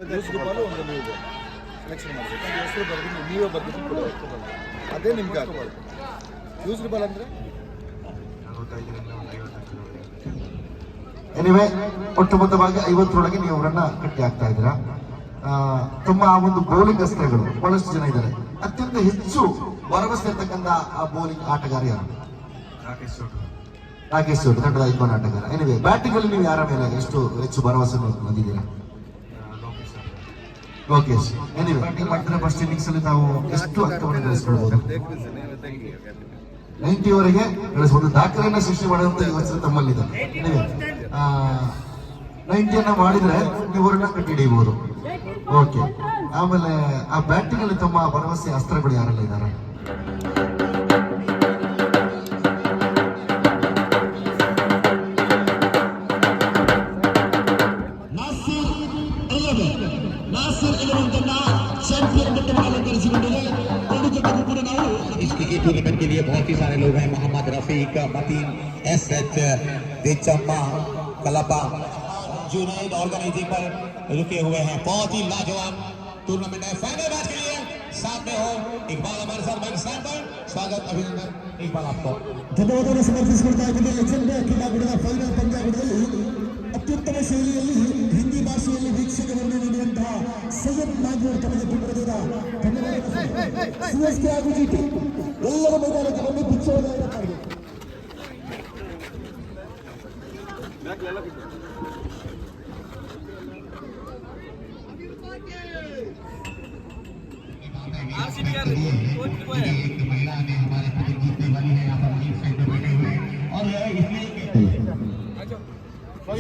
ರೂಪಾಯಿ ಒಂದು ನೀವು ಸೆಲೆಕ್ಷನ್ ಮಾಡಬೇಕು ಹೆಸರು ಬರೆದು ನೀವೇ ಬರೆದು ಕೊಡಬೇಕು ಅದೇ ನಿಮ್ಗೆ ಆಗಬಾರ್ದು. ಯೂಸ್ಬಲ್ ಅಂದರೆ ಎನಿವೆ ಒಟ್ಟುಮೊತ್ತವಾಗಿ 50ರೊಳಗೆ ನೀವು ಅವರನ್ನ ಕಟ್ಟಿ ಹಾಕ್ತಾ ಇದ್ದೀರಾ. ತಮ್ಮ ಆ ಒಂದು ಬೌಲಿಂಗ್ ಅಸ್ತ್ರಗಳು ಬಹಳಷ್ಟು ಜನ ಇದ್ದಾರೆ. ಅತ್ಯಂತ ಹೆಚ್ಚು ಭರವಸೆ ಇರ್ತಕ್ಕಂಥ ಆ ಬೌಲಿಂಗ್ ಆಟಗಾರ ಯಾರು? ರಾಕೇಶ್ ಚೌಟ ತಂಡದ ಐಕಾನ್ ಆಟಗಾರ. ಎನಿವೆ ಬ್ಯಾಟಿಂಗ್ ಅಲ್ಲಿ ನೀವು ಯಾರ ಮೇಲೆ ಹೆಚ್ಚು ಭರವಸೆ ಹೊಂದಿದ್ದೀರಾ? ಲೋಕೇಶ್. ಎನಿವೆ ಬ್ಯಾಟಿಂಗ್ ಮಾಡ್ತಾರೆ ಫಸ್ಟ್ ಇನ್ನಿಂಗ್ಸ್ ಅಲ್ಲಿ ತಾವು ಎಷ್ಟು ಅಂಕವನ್ನು ಗಳಿಸ್ಕೊಳ್ಬಹುದು? 90ವರೆಗೆ ಗಳಿಸಬಹುದು. ದಾಖಲೆಯನ್ನ ಸೃಷ್ಟಿ ಮಾಡುವಂತ ಯೋಚನೆ ತಮ್ಮಲ್ಲಿದೆ. ಎನಿವೆ 90ಯನ್ನ ಮಾಡಿದ್ರೆ ಇವರನ್ನ ಕಟ್ಟಿ ಹಿಡಿಯಬಹುದು. ಓಕೆ, ಆಮೇಲೆ ಆ ಬ್ಯಾಟಿಂಗ್ ಅಲ್ಲಿ ತಮ್ಮ ಭರವಸೆ ಅಸ್ತ್ರಗಳು ಯಾರೆಲ್ಲ ಇದ್ದಾರೆ? टूर्नामेंट के लिए बहुत ही सारे लोग हैं. मोहम्मद रफीक, मतीन, एसएच, देचम्मा, कलपा, जुनैद ऑर्गेनाइजिंग पर रुके हुए हैं. बहुत ही लाजवाब टूर्नामेंट है. फाइनल मैच के लिए साथ में हो इकबाल हमारे साथ माइक स्टैंड पर. स्वागत, अभिनंदन इकबाल आपको. ಧನ್ಯವಾದಗಳು ಸಮರ್ಪಿಸಿಕೊಳ್ತಾ ಇದ್ದೇನೆ. ಎಚೆಂಡ ಕ್ರೀಡಾಕೂಟದ ಫೈನಲ್ ಪಂದ್ಯಾಕೂಟದಲ್ಲಿ ಅತ್ಯುತ್ತಮ ಶೈಲಿಯಲ್ಲಿ ಹಿಂದಿ ಭಾಷೆಯಲ್ಲಿ ವೀಕ್ಷಕ ವರ್ಣನೆ ನೀಡುವಂತಹ ಸೈಯದ್ ನಾಗೂರ್ ತಮಗೆ ಪುತ್ರದಿಂದ ಸಿಎಸ್ಕೆ ಹಾಗೂ ಜಿಟಿ ಎಲ್ಲರ ಮೈದಾನಕ್ಕೆ ಬಂದು ಪಿಚ್ಚವನ್ನು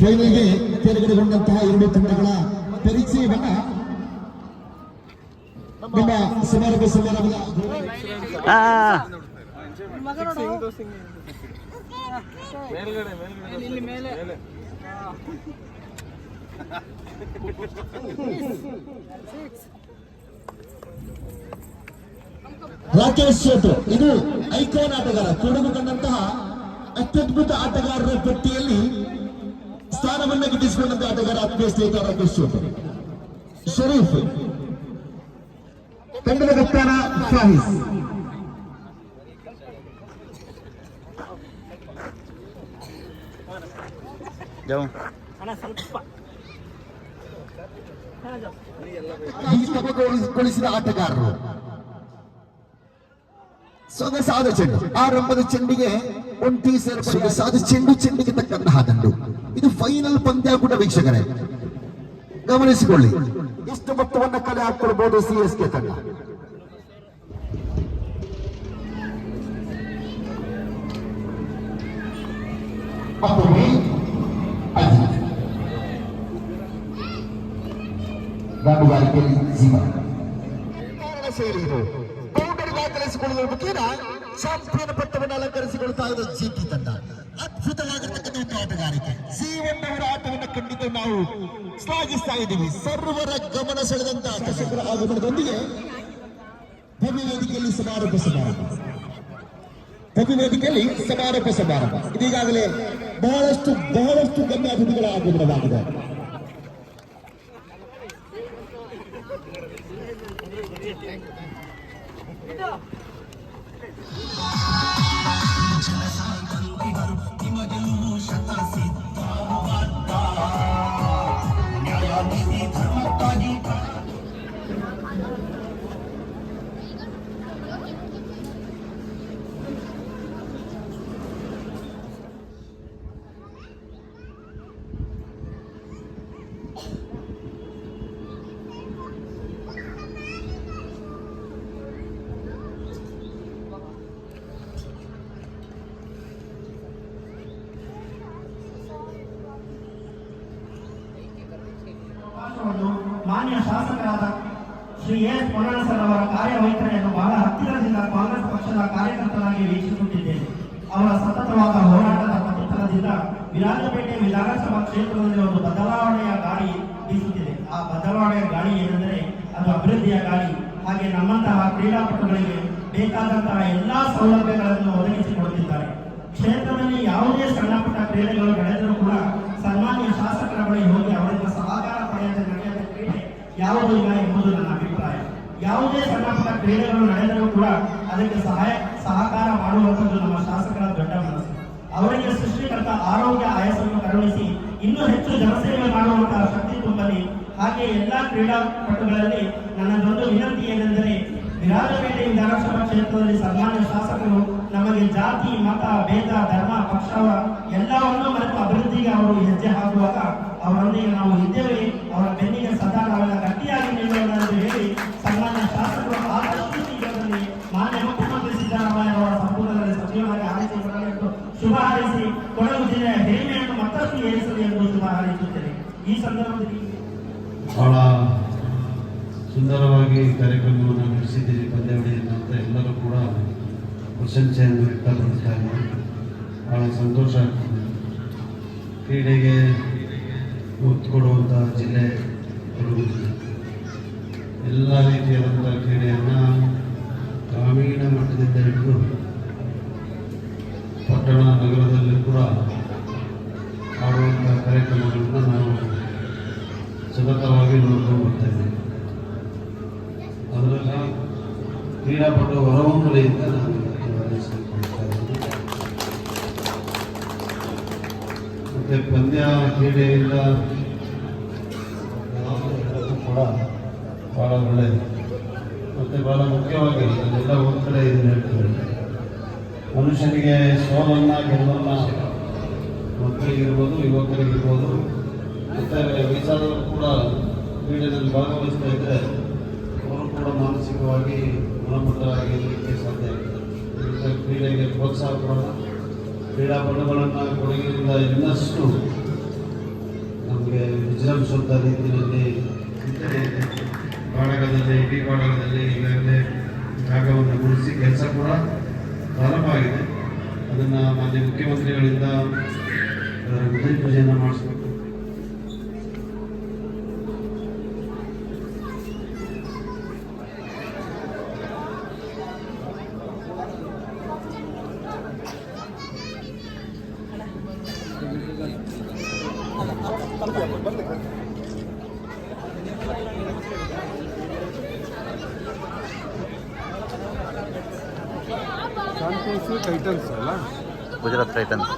ಫೈನಲ್ಗೆ ತೆರೆಗಡೆಗೊಂಡಂತಹ ಎರಡು ತಂಡಗಳ ಪರಿಚಯವನ್ನ ನಮ್ಮ ಸಮಾರಂಭ ಸಮಾರಂಭದ ರಾಕೇಶ್ ಚೌಟ ಇದು ಐಕಾನ್ ಆಟಗಾರ. ಕೊಡಗು ಕಂಡಂತಹ ಅತ್ಯದ್ಭುತ ಆಟಗಾರರ ಪಟ್ಟಿಯಲ್ಲಿ ಸ್ಥಾನವನ್ನ ಗಿಟ್ಟಿಸಿಕೊಂಡಂತ ಆಟಗಾರ ಆತ್ಮೀಯ ಸ್ನೇಹಿತ ರಾಕೇಶ್ ಚೌಟ. ಶರೀಫ್ ತಂಡದ ಕಪ್ತಾನ ಶಾಹಿಸ್. ಹಿಡಿತಗೊಳಿಸಿದ ಆಟಗಾರರು ಸೊಗಸಾದ ಚೆಂಡು, ಆರಂಭದ ಚೆಂಡಿಗೆ ಒಂಟಿ ಸೊಗಸಾದ ಚೆಂಡಿಗೆ ತಕ್ಕಂತಹ ದಂಡು. ಇದು ಫೈನಲ್ ಪಂದ್ಯಾಕೂಟ ವೀಕ್ಷಕರೇ, ಗಮನಿಸಿಕೊಳ್ಳಿ. ಎಷ್ಟು ಮೊತ್ತವನ್ನ ಕಲೆ ಹಾಕೊಳ್ಬಹುದು ಸಿಎಸ್ಕೆ ತಂಡ. ದಾಂಡುಗಾರಿಕೆಯಲ್ಲಿ ಜೀವನ ಶೈಲಿ ಇದು. ಬೌಂಡರಿ ದಾಖಲಿಸಿಕೊಳ್ಳುವ ಮುಖೇನ ಚಾಂಪಿಯನ್ ಪಟ್ಟವನ್ನು ಅಲಂಕರಿಸಿಕೊಳ್ತಾ ಇರುವ ಜಿಟಿ ತಂಡ. ಅದ್ಭುತವಾಗಿರ್ತಕ್ಕಂಥ ಒಂದು ಆಟಗಾರಿಕೆ. ಜೀವನ್ ಅವರ ಆಟವನ್ನು ಖಂಡಿತ ನಾವು ಶ್ಲಾಘಿಸ್ತಾ ಇದ್ದೀವಿ. ಸರ್ವರ ಗಮನ ಸೆಳೆದಂತಹ ಶಾಸಕರ ಆಗಮನದೊಂದಿಗೆ ಭವ್ಯ ವೇದಿಕೆಯಲ್ಲಿ ಸಮಾರೋಪ ಸಮಾರಂಭ. ಇದೀಗಾಗಲೇ ಬಹಳಷ್ಟು ಗಣ್ಯ ಅತಿಥಿಗಳ ಆಗಮನವಾಗಿದೆ. ಮಾನ್ಯ ಶಾಸಕರಾದ ಶ್ರೀ ಎಸ್ ಪೊನ್ನಣ್ಣ ಸರ್ ಅವರ ಕಾರ್ಯವೈಖರಿಯನ್ನು ಬಹಳ ಹತ್ತಿರದಿಂದ ಕಾಂಗ್ರೆಸ್ ಪಕ್ಷದ ಕಾರ್ಯಕರ್ತರಾಗಿ ವೀಕ್ಷಿಸುತ್ತಿದ್ದೇನೆ. ಅವರ ಸತತವಾದ ಹೋರಾಟದ ಪ್ರತಿಫಲದಿಂದ ವಿರಾಜಪೇಟೆ ವಿಧಾನಸಭಾ ಕ್ಷೇತ್ರದಲ್ಲಿ ಒಂದು ಬದಲಾವಣೆಯ ಗಾಳಿ ಬೀಸುತ್ತಿದೆ. ಆ ಬದಲಾವಣೆಯ ಗಾಳಿ ಏನೆಂದರೆ ಅದು ಅಭಿವೃದ್ಧಿಯ ಗಾಳಿ. ಹಾಗೆ ನಮ್ಮಂತಹ ಕ್ರೀಡಾಪಟುಗಳಿಗೆ ಬೇಕಾದಂತಹ ಎಲ್ಲಾ ಸೌಲಭ್ಯಗಳನ್ನು ಒದಗಿಸಿಕೊಡುತ್ತಿದ್ದಾರೆ. ಕ್ಷೇತ್ರದಲ್ಲಿ ಯಾವುದೇ ಸಣ್ಣ ಪುಟ್ಟ ಕ್ರೀಡೆಗಳು ನಡೆದರೂ ಕೂಡ ಸನ್ಮಾನ್ಯ ಶಾಸಕರ ಬಳಿ ಹೋಗಿ ಅವರಿಂದ ಸಹಕಾರ ಪಡೆಯದೆ ನಡೆಯದ ಕ್ರೀಡೆ ಯಾವುದೂ ಇಲ್ಲ ಎಂಬುದು ನನ್ನ ಅಭಿಪ್ರಾಯ. ಯಾವುದೇ ಸಣ್ಣ ಪುಟ್ಟ ಕ್ರೀಡೆಗಳು ನಡೆದರೂ ಕೂಡ ಅದಕ್ಕೆ ಸಹಕಾರ ಮಾಡುವಂಥದ್ದು ನಮ್ಮ ಶಾಸಕರ ದೊಡ್ಡ ಮನಸ್ಸು. ಅವರಿಗೆ ಸೃಷ್ಟಿಕರ್ತ ಆರೋಗ್ಯ ಆಯಸ್ಸನ್ನು ಕರುಣಿಸಿ ಇನ್ನೂ ಹೆಚ್ಚು ಜನಸೇವೆ ಮಾಡುವಂತಹ ಶಕ್ತಿ ತುಂಬಲಿ. ಹಾಗೆ ಎಲ್ಲಾ ಕ್ರೀಡಾಪಟುಗಳಲ್ಲಿ ನನ್ನದೊಂದು ವಿನಂತಿ ಏನೆಂದರೆ, ವಿರಾಜಪೇಟೆ ವಿಧಾನಸಭಾ ಕ್ಷೇತ್ರದಲ್ಲಿ ಸನ್ಮಾನ್ಯ ಶಾಸಕರು ನಮಗೆ ಜಾತಿ, ಮತ, ಭೇದ, ಧರ್ಮ, ಪಕ್ಷ ಎಲ್ಲವನ್ನೂ ಮರೆತು ಅಭಿವೃದ್ಧಿಗೆ ಅವರು ಹೆಜ್ಜೆ ಹಾಕುವಾಗ ಅವರೊಂದಿಗೆ ನಾವು ಇದ್ದೇವೆ, ಅವರ ಬೆನ್ನಿಗೆ ಸದಾ ನಾವೆಲ್ಲ ಗಟ್ಟಿಯಾಗಿ ನಿಲ್ಲೋಣ ಎಂದು ಹೇಳಿ ಸನ್ಮಾನ್ಯ ಶಾಸಕರು ಆದಷ್ಟು ಶೀಘ್ರದಲ್ಲಿ ಮಾನ್ಯ ಮುಖ್ಯಮಂತ್ರಿ ಸಿದ್ದರಾಮಯ್ಯ ಅವರ ಸಂಪುಟದಲ್ಲಿ ಸಚಿವರಾಗಿ ಆರಿಸಿಕೊಳ್ಳಲು ಎಂದು ಶುಭ ಹಾರೈಸಿ ಕೊಡಗು ಜಿಲ್ಲೆಯ ಹಿರಿಮೆಯನ್ನು ಮತ್ತಷ್ಟು ಏರಿಸಲಿ ಎಂದು ಶುಭ ಹಾರೈಸುತ್ತೇನೆ. ಈ ಸಂದರ್ಭದಲ್ಲಿ ಬಹಳ ಸುಂದರವಾಗಿ ಕಾರ್ಯಕ್ರಮವನ್ನು ನಡೆಸಿದ್ದೀರಿ ಪಂದ್ಯಾವಳಿಯನ್ನು ಅಂತ ಎಲ್ಲರೂ ಕೂಡ ಪ್ರಶಂಸೆಯನ್ನು ವ್ಯಕ್ತಪಡಿಸ್ತಾ ಇದ್ದಾರೆ. ಬಹಳ ಸಂತೋಷ ಆಗ್ತದೆ. ಕ್ರೀಡೆಗೆ ಒತ್ತು ಕೊಡುವಂಥ ಜಿಲ್ಲೆ ಕೊಡಗು ಜಿಲ್ಲೆ. ಎಲ್ಲ ರೀತಿಯಾದಂಥ ಕ್ರೀಡೆಯನ್ನು ಗ್ರಾಮೀಣ ಮಟ್ಟದಿಂದ ಹಿಡಿದು ಪಟ್ಟಣ ನಗರದಲ್ಲಿ ಕೂಡ ಆಡುವಂಥ ಕಾರ್ಯಕ್ರಮಗಳನ್ನು ನಾವು ಸತತವಾಗಿ ನೋಡ್ಕೊಂಡು ಬರ್ತಾ ಇದ್ದೀವಿ. ಅದರಲ್ಲಿ ಕ್ರೀಡಾಪಟು ಹೊರಹೊಮ್ಮಲೆಯಿಂದ ನಾನು ವಹಿಸಿಕೊಳ್ತಾ ಇದ್ದೀನಿ. ಮತ್ತು ಪಂದ್ಯ ಕ್ರೀಡೆಯಿಂದ ಕೂಡ ಭಾಳ ಒಳ್ಳೆಯದು. ಮತ್ತು ಭಾಳ ಮುಖ್ಯವಾಗಿ ಎಲ್ಲ ಒಂದು ಕಡೆ ಇದನ್ನು ಹೇಳ್ತಾರೆ, ಮನುಷ್ಯನಿಗೆ ಸೋಲನ್ನು ಗೆಲ್ಲನ್ನು ಮಕ್ಕಳಿಗಿರ್ಬೋದು, ಯುವಕರಿಗಿರ್ಬೋದು, ಮತ್ತು ವಯಸ್ಸಾದವರು ಕೂಡ ಕ್ರೀಡೆಯಲ್ಲಿ ಭಾಗವಹಿಸ್ತಾ ಇದ್ದರೆ ಅವರು ಕೂಡ ಮಾನಸಿಕವಾಗಿ ಗುಣಮಟ್ಟರಾಗಿರಲಿಕ್ಕೆ ಸಾಧ್ಯ ಆಗ್ತದೆ. ಕ್ರೀಡೆಗೆ ಪ್ರೋತ್ಸಾಹ ಕೊಡೋಣ. ಕ್ರೀಡಾಪಟುಗಳನ್ನು ಕೊಡಗಿನಿಂದ ಇನ್ನಷ್ಟು ನಮಗೆ ವಿಜೃಂಭಿಸುವಂಥ ರೀತಿಯಲ್ಲಿ ಬಾಡಗದಲ್ಲಿ, ಇಡೀ ಬಾಡಗದಲ್ಲಿ ಈಗಾಗಲೇ ಜಾಗವನ್ನು ಗುರುತಿಸಿ ಕೆಲಸ ಕೂಡ ಪ್ರಾರಂಭ ಆಗಿದೆ. ಅದನ್ನು ಮಾನ್ಯ ಮುಖ್ಯಮಂತ್ರಿಗಳಿಂದ ಅದರ ಗುರುತಿನ ಪೂಜೆಯನ್ನು ಮಾಡಿಸ್ಬೇಕು. ಚಾಂಪಿಯನ್ಸ್ ಟೈಟನ್ಸ್ ಅಲ್ಲ, ಗುಜರಾತ್ ಟೈಟನ್ಸ್.